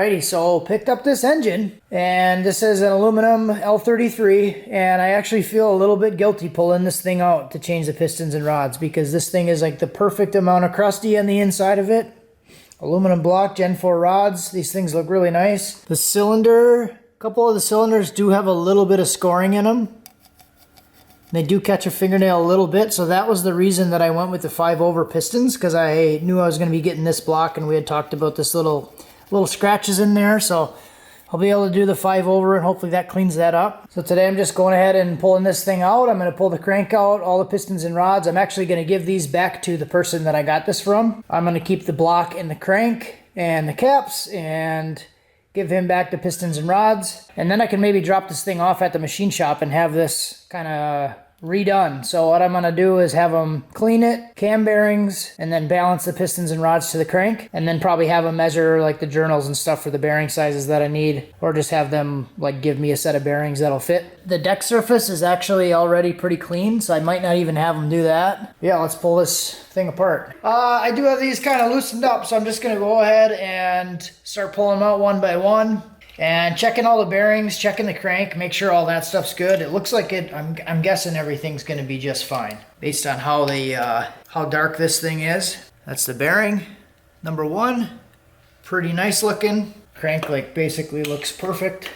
Alrighty, so picked up this engine, and this is an aluminum L33, and I actually feel a little bit guilty pulling this thing out to change the pistons and rods, because this thing is like the perfect amount of crusty on the inside of it. Aluminum block, Gen 4 rods, these things look really nice. The cylinder, a couple of the cylinders do have a little bit of scoring in them. They do catch a fingernail a little bit, so that was the reason that I went with the 5-over pistons, because I knew I was going to be getting this block, and we had talked about this little scratches in there, so I'll be able to do the 5-over, and hopefully that cleans that up. So today I'm just going ahead and pulling this thing out. I'm going to pull the crank out, all the pistons and rods. I'm actually going to give these back to the person that I got this from. I'm going to keep the block and the crank and the caps and give him back the pistons and rods. And then I can maybe drop this thing off at the machine shop and have this kind of redone. So what I'm going to do is have them clean it, cam bearings, and then balance the pistons and rods to the crank, and then probably have them measure like the journals and stuff for the bearing sizes that I need, or just have them like give me a set of bearings that'll fit. The deck surface is actually already pretty clean, so I might not even have them do that. Yeah, let's pull this thing apart. I do have these kind of loosened up, so I'm just going to go ahead and start pulling them out one by one. And checking all the bearings, checking the crank, make sure all that stuff's good. It looks like it, I'm guessing everything's going to be just fine based on how how dark this thing is. That's the bearing, number 1. Pretty nice looking. Crank like basically looks perfect.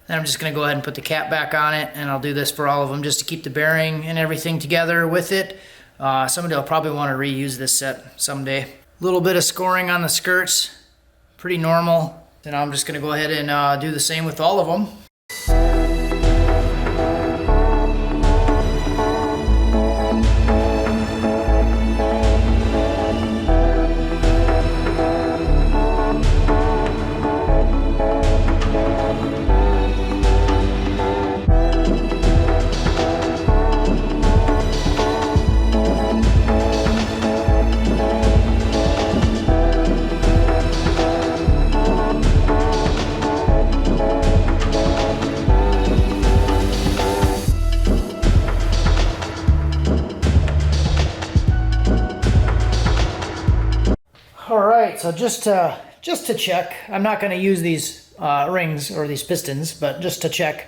Then I'm just going to go ahead and put the cap back on it, and I'll do this for all of them just to keep the bearing and everything together with it. Somebody will probably want to reuse this set someday. A little bit of scoring on the skirts. Pretty normal. Then I'm just going to go ahead and do the same with all of them. Alright, so just to check, I'm not going to use these rings or these pistons, but just to check.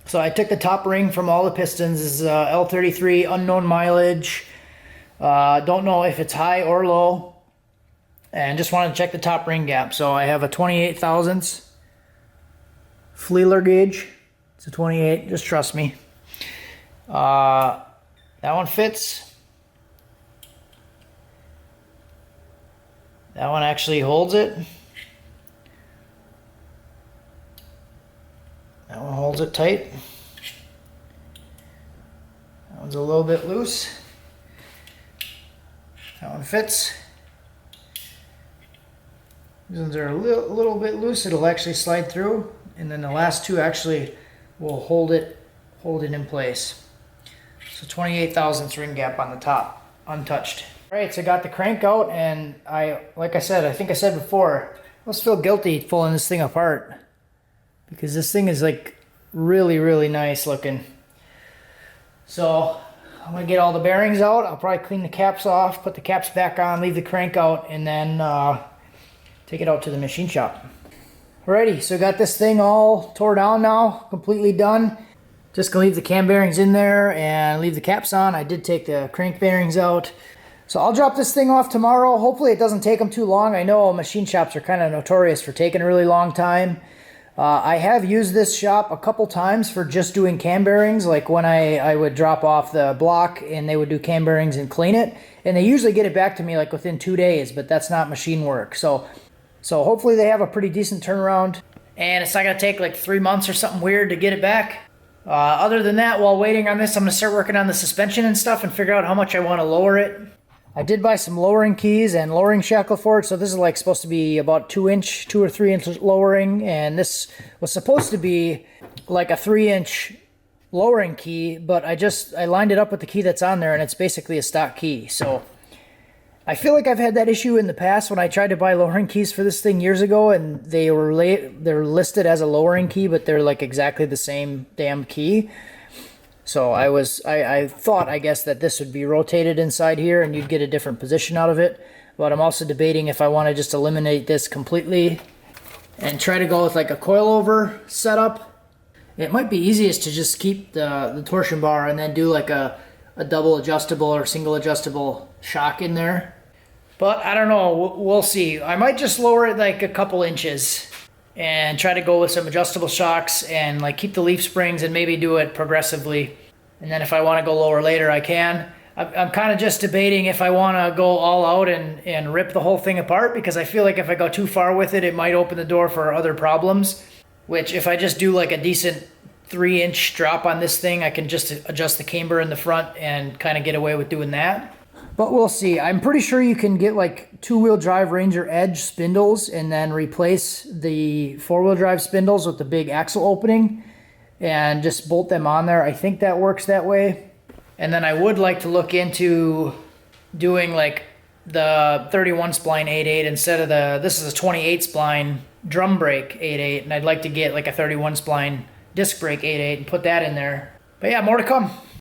So I took the top ring from all the pistons. This is L33, unknown mileage. Don't know if it's high or low. And just wanted to check the top ring gap. So I have a 28 thousandths Fleeler gauge. It's a 28, just trust me. That one fits. That one actually holds it. That one holds it tight. That one's a little bit loose. That one fits. These ones are a little bit loose. It'll actually slide through. And then the last two actually will hold it in place. So 28 thousandths ring gap on the top, untouched. Alright, so I got the crank out, and like I said, I think I said before, I almost feel guilty pulling this thing apart, because this thing is like really, really nice looking. So I'm going to get all the bearings out. I'll probably clean the caps off, put the caps back on, leave the crank out, and then take it out to the machine shop. Alrighty, so I got this thing all tore down now, completely done. Just going to leave the cam bearings in there and leave the caps on. I did take the crank bearings out. So I'll drop this thing off tomorrow. Hopefully it doesn't take them too long. I know machine shops are kind of notorious for taking a really long time. I have used this shop a couple times for just doing cam bearings, like when I would drop off the block and they would do cam bearings and clean it. And they usually get it back to me like within 2 days, but that's not machine work. So hopefully they have a pretty decent turnaround. And it's not going to take like 3 months or something weird to get it back. Other than that, while waiting on this, I'm going to start working on the suspension and stuff and figure out how much I want to lower it. I did buy some lowering keys and lowering shackle for it, so this is like supposed to be about 2 or 3 inch lowering, and this was supposed to be like a 3-inch lowering key, but I lined it up with the key that's on there, and it's basically a stock key. So I feel like I've had that issue in the past when I tried to buy lowering keys for this thing years ago, and they're listed as a lowering key, but they're like exactly the same damn key. So I thought, I guess, that this would be rotated inside here and you'd get a different position out of it. but I'm also debating if I want to just eliminate this completely and try to go with like a coilover setup. It might be easiest to just keep the torsion bar and then do like a double adjustable or single adjustable shock in there. But I don't know, we'll see. I might just lower it like a couple inches and try to go with some adjustable shocks and like keep the leaf springs and maybe do it progressively. And then if I want to go lower later, I can. I'm kind of just debating if I want to go all out and rip the whole thing apart, because I feel like if I go too far with it, it might open the door for other problems. Which if I just do like a decent 3-inch drop on this thing, I can just adjust the camber in the front and kind of get away with doing that. But we'll see. I'm pretty sure you can get like 2-wheel drive Ranger Edge spindles and then replace the 4-wheel drive spindles with the big axle opening and just bolt them on there. I think that works that way. And then I would like to look into doing like the 31 spline 8.8 instead of this is a 28 spline drum brake 8.8, and I'd like to get like a 31 spline disc brake 8.8 and put that in there. But yeah, more to come.